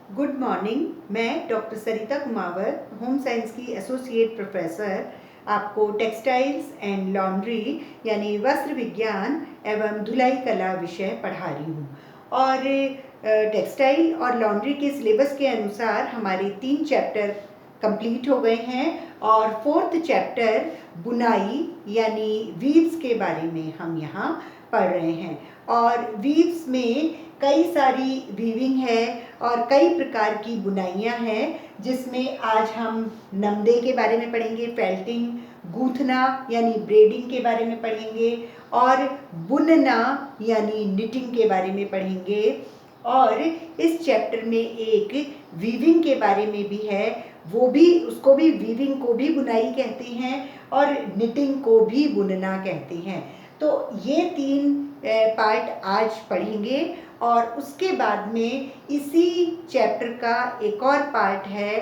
Good morning. मैं doctor सरिता Kumawat, home science की associate professor, आपको टेक्सटाइल्स एंड लॉन्ड्री यानी वस्त्र विज्ञान एवं धुलाई कला विषय पढ़ा रही हूँ। और टेक्सटाइल और लॉन्ड्री के सिलेबस के अनुसार हमारे 3 चैप्टर कंप्लीट हो गए हैं और 4th चैप्टर बुनाई यानी वीव्स के बारे में हम यहाँ पढ़ रहे हैं। और वीव्स में कई सारी वीविंग है और कई प्रकार की बुनाइयाँ हैं, जिसमें आज हम नमदे के बारे में पढ़ेंगे, फेल्टिंग, गूंथना यानी ब्रेडिंग के बारे में पढ़ेंगे और बुनना यानी निटिंग के बारे में पढ़ेंगे। और इस चैप्टर में एक वीविंग के बारे में भी है, वो भी उसको भी वीविंग को भी बुनाई कहते हैं और निटिंग को भी बुनना कहते हैं। तो ये 3 पार्ट आज पढ़ेंगे और उसके बाद में इसी चैप्टर का एक और पार्ट है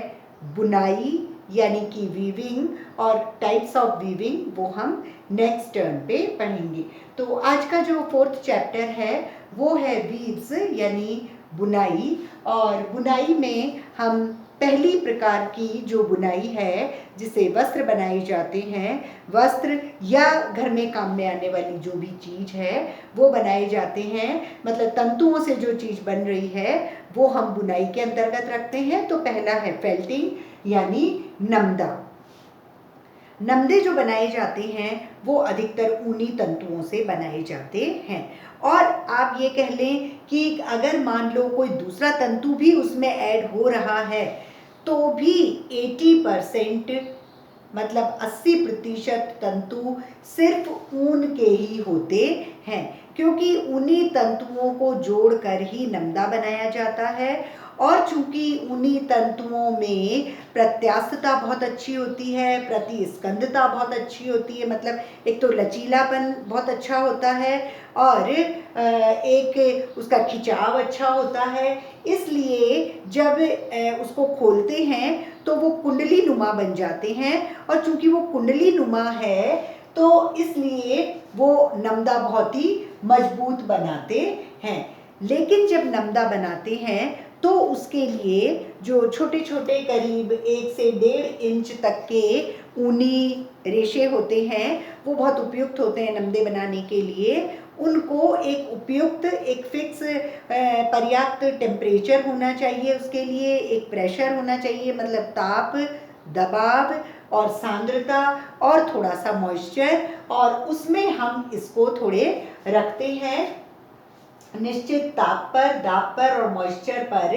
बुनाई यानी कि वीविंग और टाइप्स ऑफ वीविंग, वो हम नेक्स्ट टर्न पे पढ़ेंगे। तो आज का जो 4th चैप्टर है वो है वीव्स यानी बुनाई। और बुनाई में हम पहली प्रकार की जो बुनाई है जिसे वस्त्र बनाए जाते हैं, वस्त्र या घर में काम में आने वाली जो भी चीज़ है वो बनाए जाते हैं, मतलब तंतुओं से जो चीज़ बन रही है वो हम बुनाई के अंतर्गत रखते हैं। तो पहला है फेल्टिंग यानी नमदा। नमदे जो बनाए जाते हैं वो अधिकतर ऊनी तंतुओं से बनाए जाते हैं। और आप ये कह लें कि अगर मान लो कोई दूसरा तंतु भी उसमें ऐड हो रहा है तो भी 80% मतलब 80% तंतु सिर्फ ऊन के ही होते हैं, क्योंकि ऊनी तंतुओं को जोड़कर ही नमदा बनाया जाता है। और चूंकि ऊनी तंतुओं में प्रत्यास्थता बहुत अच्छी होती है, प्रतिस्कंदता बहुत अच्छी होती है, मतलब एक तो लचीलापन बहुत अच्छा होता है और एक उसका खिंचाव अच्छा होता है, इसलिए जब उसको खोलते हैं तो वो कुंडली नुमा बन जाते हैं। और चूंकि वो कुंडली नुमा है तो इसलिए वो नमदा बहुत ही मजबूत बनाते हैं। लेकिन जब नमदा बनाते हैं तो उसके लिए जो छोटे छोटे करीब 1 से 1.5 इंच तक के ऊनी रेशे होते हैं वो बहुत उपयुक्त होते हैं नमदे बनाने के लिए। उनको एक उपयुक्त, एक फिक्स पर्याप्त टेम्परेचर होना चाहिए, उसके लिए एक प्रेशर होना चाहिए, मतलब ताप, दबाव और सांद्रता और थोड़ा सा मॉइस्चर, और उसमें हम इसको थोड़े रखते हैं निश्चित ताप पर, दाब पर और मॉइस्चर पर।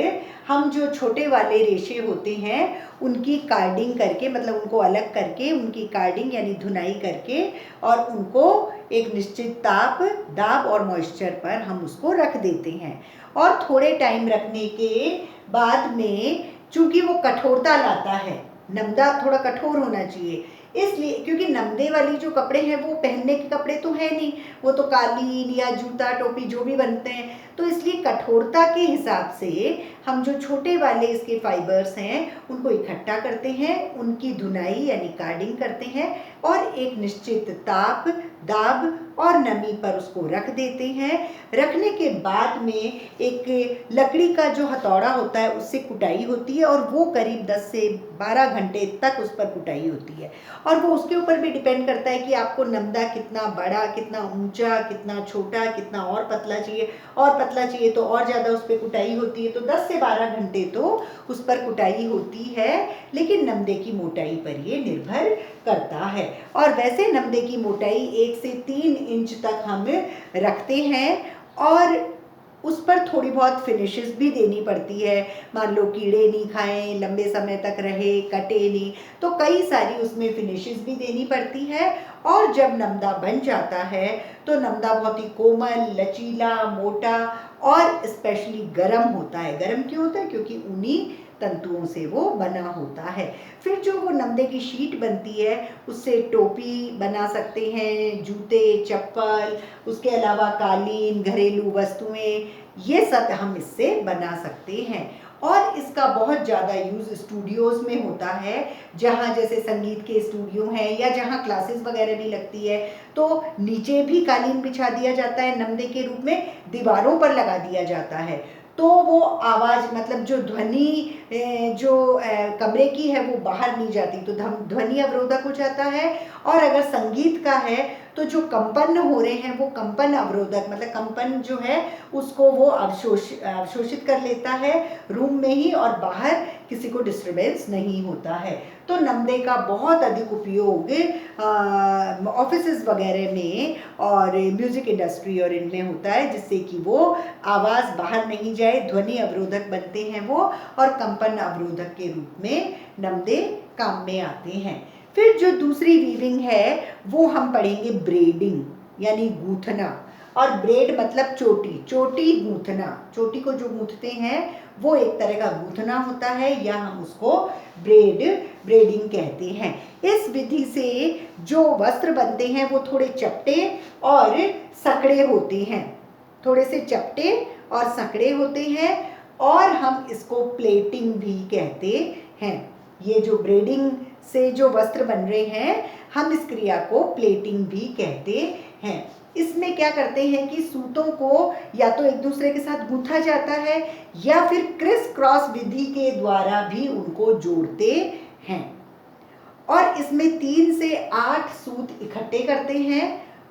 हम जो छोटे वाले रेशे होते हैं उनकी कार्डिंग करके, मतलब उनको अलग करके उनकी कार्डिंग यानी धुनाई करके और उनको एक निश्चित ताप, दाब और मॉइस्चर पर हम उसको रख देते हैं। और थोड़े टाइम रखने के बाद में, चूंकि वो कठोरता लाता है, नमदा थोड़ा कठोर होना चाहिए, इसलिए क्योंकि नमदे वाली जो कपड़े हैं वो पहनने के कपड़े तो है नहीं, वो तो कालीन या जूता टोपी जो भी बनते हैं, तो इसलिए कठोरता के हिसाब से हम जो छोटे वाले इसके फाइबर्स हैं उनको इकट्ठा करते हैं, उनकी धुनाई यानी कार्डिंग करते हैं और एक निश्चित ताप, दाब और नमी पर उसको रख देते हैं। रखने के बाद में एक लकड़ी का जो हथौड़ा होता है उससे कुटाई होती है और वो करीब 10 से 12 घंटे तक उस पर कुटाई होती है। और वो उसके ऊपर भी डिपेंड करता है कि आपको नमदा कितना बड़ा, कितना ऊंचा, कितना छोटा, कितना और पतला चाहिए, और पतला चाहिए तो और ज़्यादा उस पर कुटाई होती है। तो 10 से 12 घंटे तो उस पर कुटाई होती है, लेकिन नमदे की मोटाई पर ये निर्भर करता है। और वैसे नमदे की मोटाई 1 से 3 इंच तक हम रखते हैं और उस पर थोड़ी बहुत फिनिशेस भी देनी पड़ती है। मान लो कीड़े नहीं खाएं, लंबे समय तक रहे, कटे नहीं, तो कई सारी उसमें फिनिशेस भी देनी पड़ती है। और जब नमदा बन जाता है तो नमदा बहुत ही कोमल, लचीला, मोटा और स्पेशली गर्म होता है। गर्म क्यों होता है? क्योंकि ऊनी तंतुओं से वो बना होता है। फिर जो वो नमदे की शीट बनती है उससे टोपी बना सकते हैं, जूते, चप्पल, उसके अलावा कालीन, घरेलू वस्तुएं, ये सब हम इससे बना सकते हैं। और इसका बहुत ज़्यादा यूज़ स्टूडियोज़ में होता है, जहाँ जैसे संगीत के स्टूडियो हैं या जहाँ क्लासेस वगैरह भी लगती है, तो नीचे भी कालीन बिछा दिया जाता है नमदे के रूप में, दीवारों पर लगा दिया जाता है। तो वो आवाज़ मतलब जो ध्वनि जो कमरे की है वो बाहर नहीं जाती, तो ध्वनि अवरोधक हो जाता है। और अगर संगीत का है तो जो कंपन हो रहे हैं वो कंपन अवरोधक, मतलब कंपन जो है उसको वो अवशोषित कर लेता है रूम में ही, और बाहर किसी को डिस्टरबेंस नहीं होता है। तो नमदे का बहुत अधिक उपयोग ऑफिसेज वगैरह में और म्यूज़िक इंडस्ट्री और इनमें होता है, जिससे कि वो आवाज़ बाहर नहीं जाए, ध्वनि अवरोधक बनते हैं वो, और कंपन अवरोधक के रूप में नमदे काम में आते हैं। फिर जो दूसरी वीविंग है वो हम पढ़ेंगे ब्रेडिंग, यानी गूंथना। और ब्रेड मतलब चोटी, चोटी गूंथना, चोटी को जो गूंथते हैं वो एक तरह का गूंथना होता है, या हम उसको ब्रेडिंग कहते हैं। इस विधि से जो वस्त्र बनते हैं वो थोड़े चपटे और सकड़े होते हैं, थोड़े से चपटे और सकड़े होते हैं, और हम इसको प्लेटिंग भी कहते हैं। ये जो ब्रेडिंग से जो वस्त्र बन रहे हैं, हम इस क्रिया को प्लेटिंग भी कहते हैं। इसमें क्या करते हैं कि सूतों को या तो एक दूसरे के साथ गूंथा जाता है, या फिर क्रिस क्रॉस विधि के द्वारा भी उनको जोड़ते हैं। और इसमें 3 से 8 सूत इकट्ठे करते हैं,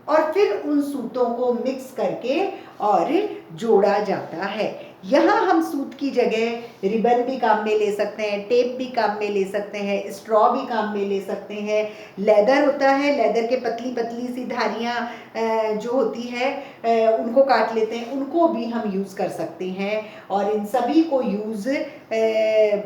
और फिर उन सूतों को मिक्स करके और जोड़ा जाता है। यहाँ हम सूत की जगह रिबन भी काम में ले सकते हैं, टेप भी काम में ले सकते हैं, स्ट्रॉ भी काम में ले सकते हैं। लेदर होता है, लेदर के पतली पतली सी धारियाँ जो होती है उनको काट लेते हैं, उनको भी हम यूज़ कर सकते हैं। और इन सभी को यूज़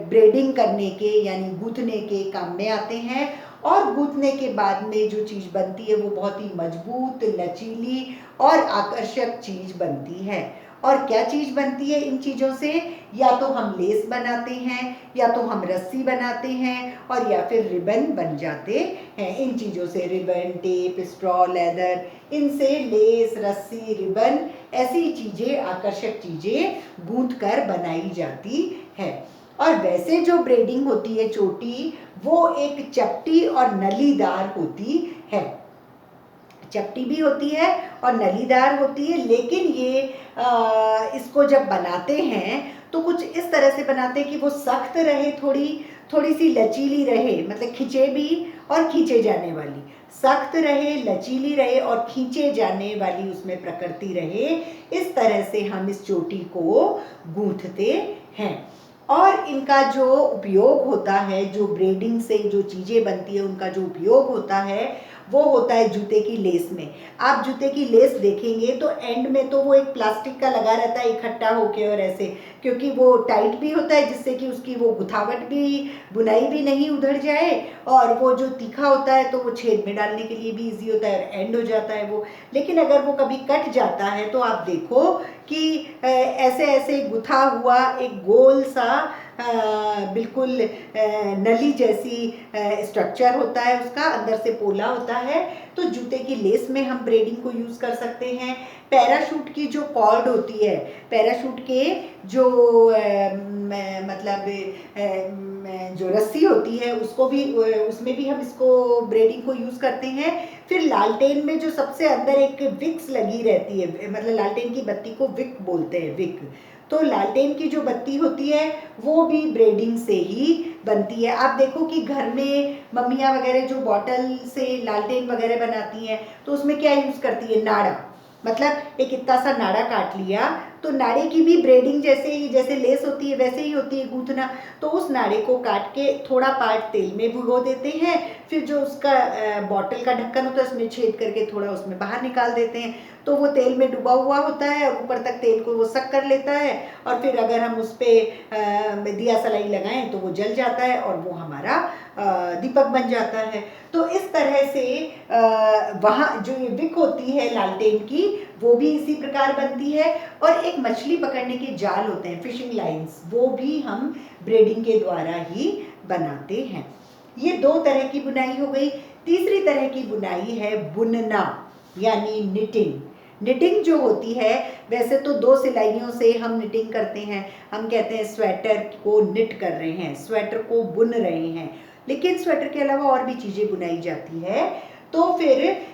ब्रेडिंग करने के यानी गूंथने के काम में आते हैं। और गूंथने के बाद में जो चीज़ बनती है वो बहुत ही मजबूत, लचीली और आकर्षक चीज़ बनती है। और क्या चीज़ बनती है इन चीज़ों से? या तो हम लेस बनाते हैं, या तो हम रस्सी बनाते हैं, और या फिर रिबन बन जाते हैं। इन चीज़ों से रिबन, टेप, स्ट्रॉ, लेदर, इनसे लेस, रस्सी, रिबन ऐसी चीज़ें, आकर्षक चीज़ें गूंथ कर बनाई जाती है। और वैसे जो ब्रेडिंग होती है चोटी, वो एक चपटी और नलीदार होती है, चपटी भी होती है और नलीदार होती है। लेकिन ये इसको जब बनाते हैं तो कुछ इस तरह से बनाते हैं कि वो सख्त रहे, थोड़ी सी लचीली रहे, मतलब खिंचे भी और खींचे जाने वाली, सख्त रहे, लचीली रहे और खींचे जाने वाली उसमें प्रकृति रहे। इस तरह से हम इस चोटी को गूंथते हैं। और इनका जो उपयोग होता है, जो ब्रेडिंग से जो चीज़ें बनती है उनका जो उपयोग होता है वो होता है जूते की लेस में। आप जूते की लेस देखेंगे तो एंड में तो वो एक प्लास्टिक का लगा रहता है इकट्ठा होके, और ऐसे, क्योंकि वो टाइट भी होता है जिससे कि उसकी वो गुथावट भी, बुनाई भी नहीं उधड़ जाए, और वो जो तीखा होता है तो वो छेद में डालने के लिए भी इजी होता है और एंड हो जाता है वो। लेकिन अगर वो कभी कट जाता है तो आप देखो कि ऐसे ऐसे गुथा हुआ एक गोल सा बिल्कुल नली जैसी स्ट्रक्चर होता है, उसका अंदर से पोला होता है। तो जूते की लेस में हम ब्रेडिंग को यूज़ कर सकते हैं। पैराशूट की जो कॉर्ड होती है, पैराशूट के जो मतलब जो रस्सी होती है उसको भी, उसमें भी हम इसको ब्रेडिंग को यूज़ करते हैं। फिर लालटेन में जो सबसे अंदर एक विक्स लगी रहती है, मतलब लालटेन की बत्ती को विक बोलते हैं, विक। तो लालटेन की जो बत्ती होती है वो भी ब्रेडिंग से ही बनती है। आप देखो कि घर में मम्मियाँ वगैरह जो बॉटल से लालटेन वगैरह बनाती हैं तो उसमें क्या यूज़ करती है? नाड़ा, मतलब एक इतना सा नाड़ा काट लिया, तो नाड़े की भी ब्रेडिंग जैसे ही, जैसे लेस होती है वैसे ही होती है गूंथना। तो उस नाड़े को काट के थोड़ा पार्ट तेल में भिगो देते हैं, फिर जो उसका बॉटल का ढक्कन होता है उसमें छेद करके थोड़ा उसमें बाहर निकाल देते हैं, तो वो तेल में डूबा हुआ होता है और ऊपर तक तेल को वो सक कर लेता है। और फिर अगर हम उस पर दिया सलाई लगाएं तो वो जल जाता है और वो हमारा दीपक बन जाता है। तो इस तरह से वहाँ जो ये विक होती है लालटेन की, वो भी इसी प्रकार बनती है। और एक मछली पकड़ने के जाल होते हैं, फिशिंग लाइंस, वो भी हम ब्रेडिंग के द्वारा ही बनाते हैं। ये 2 तरह की बुनाई हो गई। तीसरी तरह की बुनाई है बुनना, यानी निटिंग। निटिंग जो होती है, वैसे तो 2 सिलाइयों से हम निटिंग करते हैं, हम कहते हैं स्वेटर को निट कर रहे हैं, स्वेटर को बुन रहे हैं। लेकिन स्वेटर के अलावा और भी चीज़ें बुनाई जाती है। तो फिर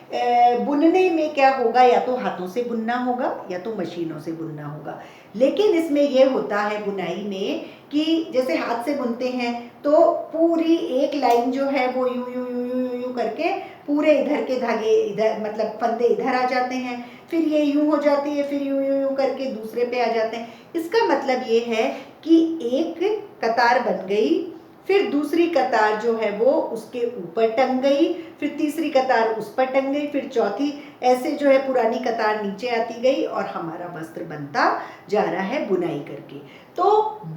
बुनने में क्या होगा, या तो हाथों से बुनना होगा या तो मशीनों से बुनना होगा। लेकिन इसमें यह होता है बुनाई में कि जैसे हाथ से बुनते हैं तो पूरी एक लाइन जो है वो यूं यूं यूं यूं यूं यूं करके पूरे इधर के धागे इधर, मतलब फंदे इधर आ जाते हैं, फिर ये यूं हो जाती है, फिर यूं यूं यूं करके दूसरे पे आ जाते हैं। इसका मतलब ये है कि एक कतार बन गई, फिर दूसरी कतार जो है वो उसके ऊपर टंग गई, फिर तीसरी कतार उस पर टंग गई, फिर चौथी, ऐसे जो है पुरानी कतार नीचे आती गई और हमारा वस्त्र बनता जा रहा है बुनाई करके। तो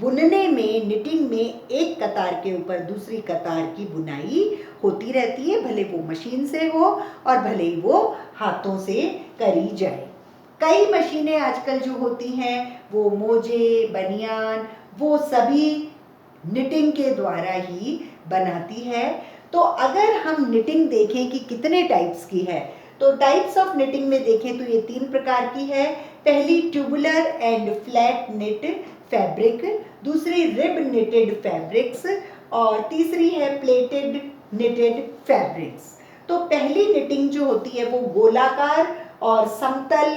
बुनने में, निटिंग में एक कतार के ऊपर दूसरी कतार की बुनाई होती रहती है, भले वो मशीन से हो और भले ही वो हाथों से करी जाए। कई मशीनें आजकल जो होती हैं वो मोजे, बनियान, वो सभी निटिंग के द्वारा ही बनाती है। तो अगर हम निटिंग देखें कि कितने टाइप्स की है, तो टाइप्स ऑफ निटिंग में देखें तो ये 3 प्रकार की है। पहली tubular and flat knit fabric, दूसरी रिब निटेड फैब्रिक्स और तीसरी है प्लेटेड निटेड फैब्रिक्स। तो पहली निटिंग जो होती है वो गोलाकार और समतल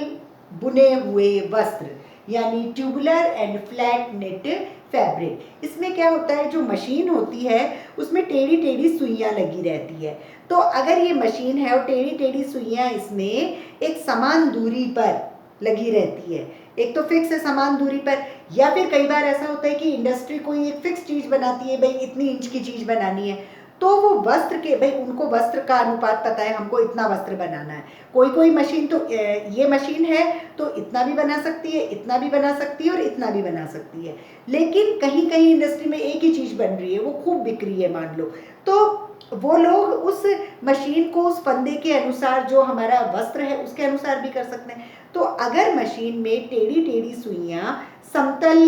बुने हुए वस्त्र, यानी tubular and flat knit fabric. इसमें क्या होता है, जो मशीन होती है उसमें टेढ़ी टेढ़ी सुइयां लगी रहती है। तो अगर ये मशीन है और टेढ़ी टेढ़ी सुइयां इसमें एक समान दूरी पर लगी रहती है, एक तो फिक्स है समान दूरी पर, या फिर कई बार ऐसा होता है कि इंडस्ट्री कोई एक फिक्स चीज़ बनाती है, भाई इतनी इंच की चीज़ बनानी है, तो वो वस्त्र के, भाई उनको वस्त्र का अनुपात पता है, हमको इतना वस्त्र बनाना है। कोई मशीन तो ये मशीन है तो इतना भी बना सकती है, इतना भी बना सकती है और इतना भी बना सकती है। लेकिन कहीं कहीं इंडस्ट्री में एक ही चीज़ बन रही है, वो खूब बिक रही है मान लो, तो वो लोग उस मशीन को उस फंदे के अनुसार, जो हमारा वस्त्र है उसके अनुसार भी कर सकते हैं। तो अगर मशीन में टेढ़ी टेढ़ी सुइयां समतल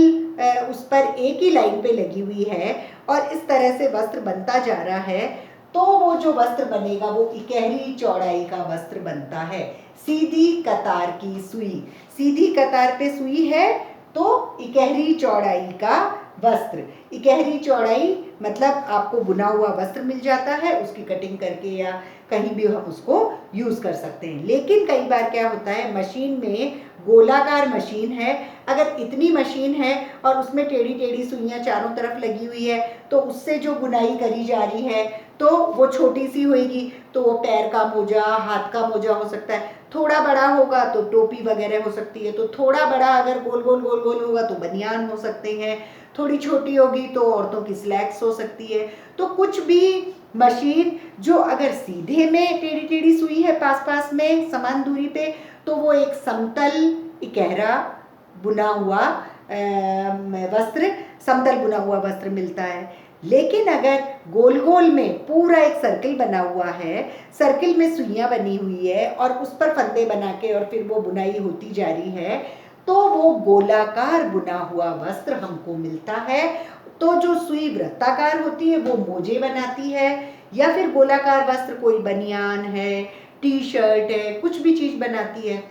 उस पर एक ही लाइन पे लगी हुई है और इस तरह से वस्त्र बनता जा रहा है, तो वो जो वस्त्र बनेगा वो इकहरी चौड़ाई का वस्त्र बनता है। सीधी कतार की सुई, सीधी कतार पे सुई है तो इकहरी चौड़ाई का वस्त्र। इकहरी चौड़ाई मतलब आपको बुना हुआ वस्त्र मिल जाता है, उसकी कटिंग करके या कहीं भी हम उसको यूज़ कर सकते हैं। लेकिन कई बार क्या होता है, मशीन में गोलाकार मशीन है, अगर इतनी मशीन है और उसमें टेढ़ी टेढ़ी सुइयां चारों तरफ लगी हुई है, तो उससे जो बुनाई करी जा रही है तो वो छोटी सी होगी, तो वो पैर का मोजा, हाथ का मोजा हो सकता है। थोड़ा बड़ा होगा तो टोपी वगैरह हो सकती है। तो थोड़ा बड़ा अगर गोल गोल गोल गोल होगा तो बनियान हो सकते हैं, थोड़ी छोटी होगी तो औरतों की स्लैक्स हो सकती है। तो कुछ भी मशीन जो अगर सीधे में टेढ़ी टेढ़ी सुई है पास पास में समान दूरी पे, तो वो एक समतल इकहरा बुना हुआ वस्त्र, समतल बुना हुआ वस्त्र मिलता है। लेकिन अगर गोल गोल में पूरा एक सर्किल बना हुआ है, सर्किल में सुइयां बनी हुई है और उस पर फंदे बना के और फिर वो बुनाई होती जा रही है, तो वो गोलाकार बुना हुआ वस्त्र हमको मिलता है। तो जो सुई वृत्ताकार होती है वो मोजे बनाती है, या फिर गोलाकार वस्त्र कोई बनियान है, टी शर्ट है, कुछ भी चीज़ बनाती है।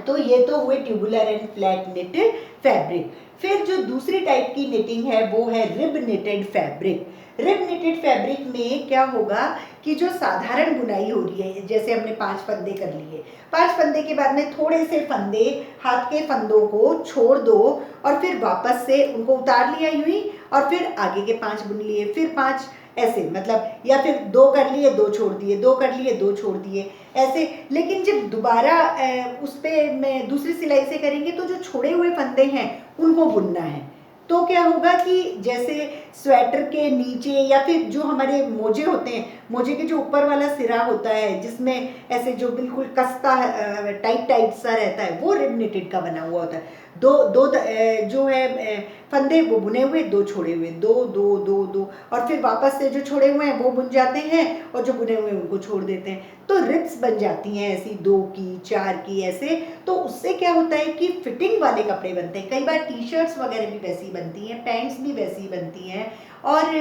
तो ये तो हुए tubular and flat knit fabric. फिर जो दूसरी टाइप की निटिंग है वो है rib knitted fabric. Rib knitted fabric में क्या होगा कि जो साधारण बुनाई हो रही है, जैसे हमने 5 फंदे कर लिए, 5 फंदे के बाद में थोड़े से फंदे, हाथ के फंदों को छोड़ दो और फिर वापस से उनको उतार लिया यूं ही, और फिर आगे के 5 बुन लिए, फिर 5 ऐसे, मतलब या फिर 2 कर लिए 2 छोड़ दिए, 2 कर लिए 2 छोड़ दिए ऐसे। लेकिन जब दोबारा उस पर में दूसरी सिलाई से करेंगे तो जो छोड़े हुए फंदे हैं उनको बुनना है। तो क्या होगा कि जैसे स्वेटर के नीचे या फिर जो हमारे मोजे होते हैं, मोजे के जो ऊपर वाला सिरा होता है जिसमें ऐसे जो बिल्कुल कसता टाइट टाइट सा रहता है, वो रिब निटेड का बना हुआ होता है। दो जो है फंदे वो बुने हुए, 2 छोड़े हुए, 2 2 2 2, और फिर वापस से जो छोड़े हुए हैं वो बुन जाते हैं और जो बुने हुए हैं उनको छोड़ देते हैं। तो रिब्स बन जाती हैं ऐसी 2 की 4 की ऐसे। तो उससे क्या होता है कि फिटिंग वाले कपड़े बनते हैं। कई बार टी शर्ट्स वगैरह भी वैसी बनती हैं, पैंट्स भी वैसी बनती हैं, और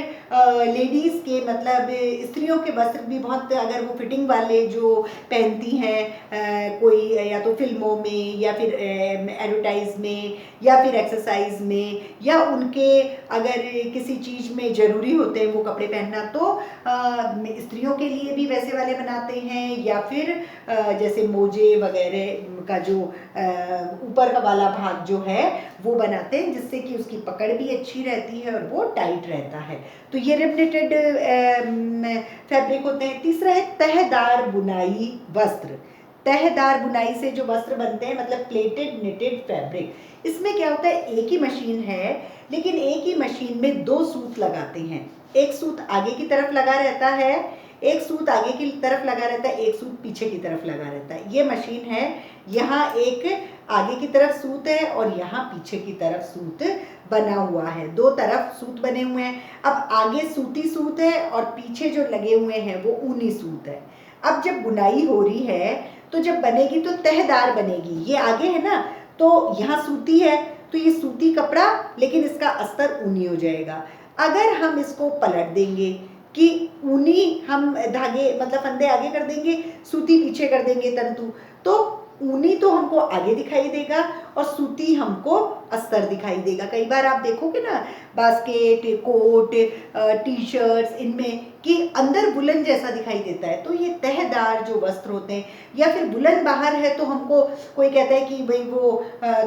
लेडीज़ के मतलब स्त्रियों के वस्त्र भी बहुत, अगर वो फिटिंग वाले जो पहनती हैं कोई या तो फिल्मों में या फिर एडवर्टाइज में या फिर एक्सरसाइज में या उनके अगर किसी चीज़ में ज़रूरी होते हैं वो कपड़े पहनना, तो स्त्रियों के लिए भी वैसे वाले बनाते हैं, या फिर जैसे मोजे वगैरह का जो ऊपर का वाला भाग जो है वो बनाते हैं, जिससे कि उसकी पकड़ भी अच्छी रहती है और वो टाइट रहता है। तो ये रिब निटेड फैब्रिक होते हैं। तीसरा है तहदार बुनाई वस्त्र। तहदार बुनाई से जो वस्त्र बनते हैं मतलब प्लेटेड निटेड फैब्रिक, इसमें क्या होता है, एक ही मशीन है लेकिन एक ही मशीन में दो सूत लगाते हैं। एक सूत आगे की तरफ लगा रहता है, एक सूत आगे की तरफ लगा रहता है, एक सूत पीछे की तरफ लगा रहता है। ये मशीन है, यहाँ एक आगे की तरफ सूत है और यहाँ पीछे की तरफ सूत बना हुआ है, दो तरफ सूत बने हुए हैं। अब आगे सूती सूत है और पीछे जो लगे हुए हैं वो ऊनी सूत है। अब जब बुनाई हो रही है तो जब बनेगी तो तहदार बनेगी। ये आगे है ना, तो यहाँ सूती है तो ये सूती कपड़ा, लेकिन इसका अस्तर ऊनी हो जाएगा। अगर हम इसको पलट देंगे कि ऊनी हम धागे मतलब फंदे आगे कर देंगे, सूती पीछे कर देंगे तंतु, तो ऊनी तो हमको आगे दिखाई देगा और सूती हमको अस्तर दिखाई देगा। कई बार आप देखोगे ना बास्केट, कोट, टी शर्ट्स, इनमें कि अंदर वुलन जैसा दिखाई देता है, तो ये तहदार जो वस्त्र होते हैं। या फिर वुलन बाहर है तो हमको कोई कहता है कि भाई वो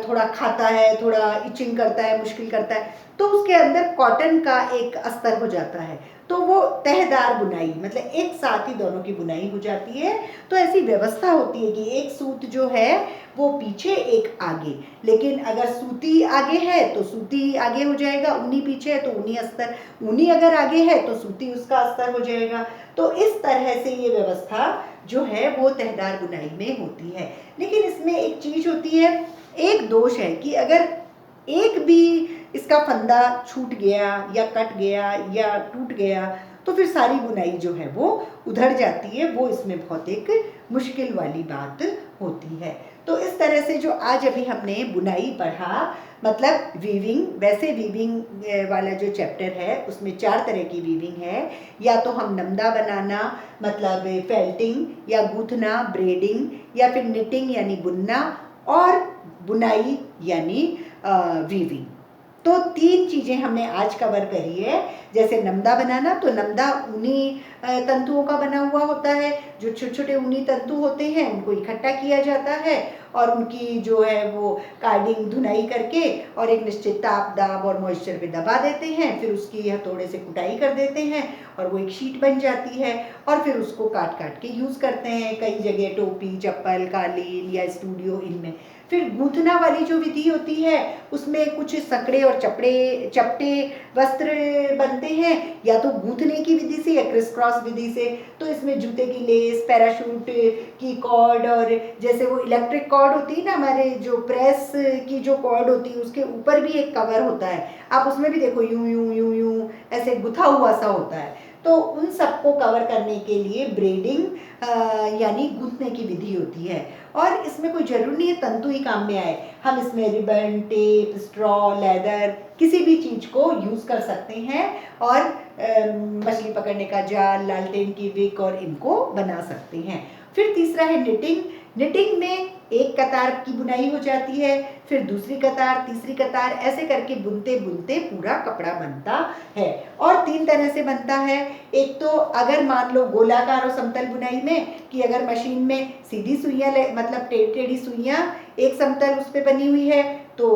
थोड़ा खाता है, थोड़ा इचिंग करता है, मुश्किल करता है, तो उसके अंदर कॉटन का एक अस्तर हो जाता है, तो वो तहदार बुनाई मतलब एक साथ ही दोनों की बुनाई हो जाती है। तो ऐसी व्यवस्था होती है कि एक सूत जो है वो पीछे एक आगे, लेकिन अगर सूती आगे है तो सूती आगे हो जाएगा, ऊनी पीछे है तो ऊनी अस्तर, ऊनी अगर आगे है तो सूती उसका अस्तर हो जाएगा। तो इस तरह से ये व्यवस्था जो है वो तहदार बुनाई में होती है। लेकिन इसमें एक चीज़ होती है, एक दोष है कि अगर एक भी इसका फंदा छूट गया या कट गया या टूट गया तो फिर सारी बुनाई जो है वो उधड़ जाती है। वो इसमें बहुत एक मुश्किल वाली बात होती है। तो इस तरह से जो आज अभी हमने बुनाई पढ़ा, मतलब वीविंग, वैसे वीविंग वाला जो चैप्टर है उसमें 4 तरह की वीविंग है। या तो हम नमदा बनाना मतलब फेल्टिंग, या गूंथना ब्रेडिंग, या फिर निटिंग यानी बुनना, और बुनाई यानी वीविंग। तो 3 चीज़ें हमने आज कवर करी है। जैसे नमदा बनाना, तो नमदा ऊनी तंतुओं का बना हुआ होता है। जो छोटे छोटे ऊनी तंतु होते हैं उनको इकट्ठा किया जाता है और उनकी जो है वो कार्डिंग धुनाई करके और एक निश्चित ताप, दाब और मॉइस्चर पे दबा देते हैं। फिर उसकी हथौड़े से कुटाई कर देते हैं और वो एक शीट बन जाती है और फिर उसको काट काट के यूज़ करते हैं कई जगह, टोपी, चप्पल, कालीन या स्टूडियो, इनमें। फिर गूंथना वाली जो विधि होती है उसमें कुछ सकड़े और चपटे वस्त्र बनते हैं, या तो गूंथने की विधि से या क्रिस क्रॉस विधि से। तो इसमें जूते की लेस, पैराशूट की कॉर्ड, और जैसे वो इलेक्ट्रिक कॉर्ड होती है ना, हमारे जो प्रेस की जो कॉर्ड होती है उसके ऊपर भी एक कवर होता है, आप उसमें भी देखो यूं यूं यूं यूं ऐसे गुथा हुआ सा होता है। तो उन सबको कवर करने के लिए ब्रेडिंग यानी गूंथने की विधि होती है। और इसमें कोई जरूरी नहीं है तंतु ही काम में आए, हम इसमें रिबन, टेप, स्ट्रॉ, लेदर, किसी भी चीज़ को यूज़ कर सकते हैं और मछली पकड़ने का जाल, लालटेन की विक और इनको बना सकते हैं। फिर तीसरा है निटिंग। निटिंग में एक कतार की बुनाई हो जाती है, फिर दूसरी कतार, तीसरी कतार, ऐसे करके बुनते बुनते पूरा कपड़ा बनता है। और 3 तरह से बनता है। एक तो अगर मान लो गोलाकार और समतल बुनाई में कि अगर मशीन में सीधी सुइयाँ मतलब टेढ़ी सुइयाँ एक समतल उस पर बनी हुई है तो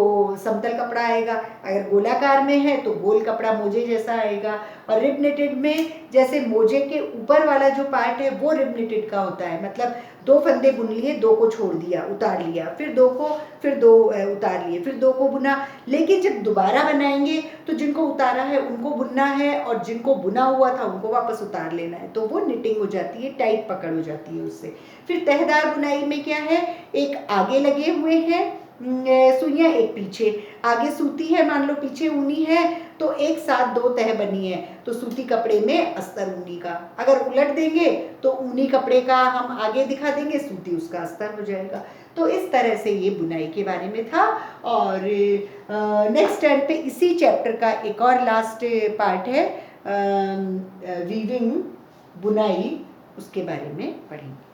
समतल कपड़ा आएगा, अगर गोलाकार में है तो गोल कपड़ा मोजे जैसा आएगा। और रिब निटेड में जैसे मोजे के ऊपर वाला जो पार्ट है वो रिब निटेड का होता है, मतलब 2 फंदे बुन लिए, 2 को छोड़ दिया, उतार लिया, फिर 2 को, फिर 2 उतार लिए, फिर 2 को बुना। लेकिन जब दोबारा बनाएंगे तो जिनको उतारा है उनको बुनना है और जिनको बुना हुआ था उनको वापस उतार लेना है, तो वो निटिंग हो जाती है, टाइट पकड़ हो जाती है उससे। फिर तहदार बुनाई में क्या है, एक आगे लगे हुए हैं सुइयाँ एक पीछे, आगे सूती है मान लो, पीछे ऊनी है, तो एक साथ 2 तह बनी है, तो सूती कपड़े में अस्तर ऊनी का। अगर उलट देंगे तो ऊनी कपड़े का हम आगे दिखा देंगे, सूती उसका अस्तर हो जाएगा। तो इस तरह से ये बुनाई के बारे में था। और नेक्स्ट टर्न पे इसी चैप्टर का एक और लास्ट पार्ट है, वीविंग, बुनाई, उसके बारे में पढ़ेंगे।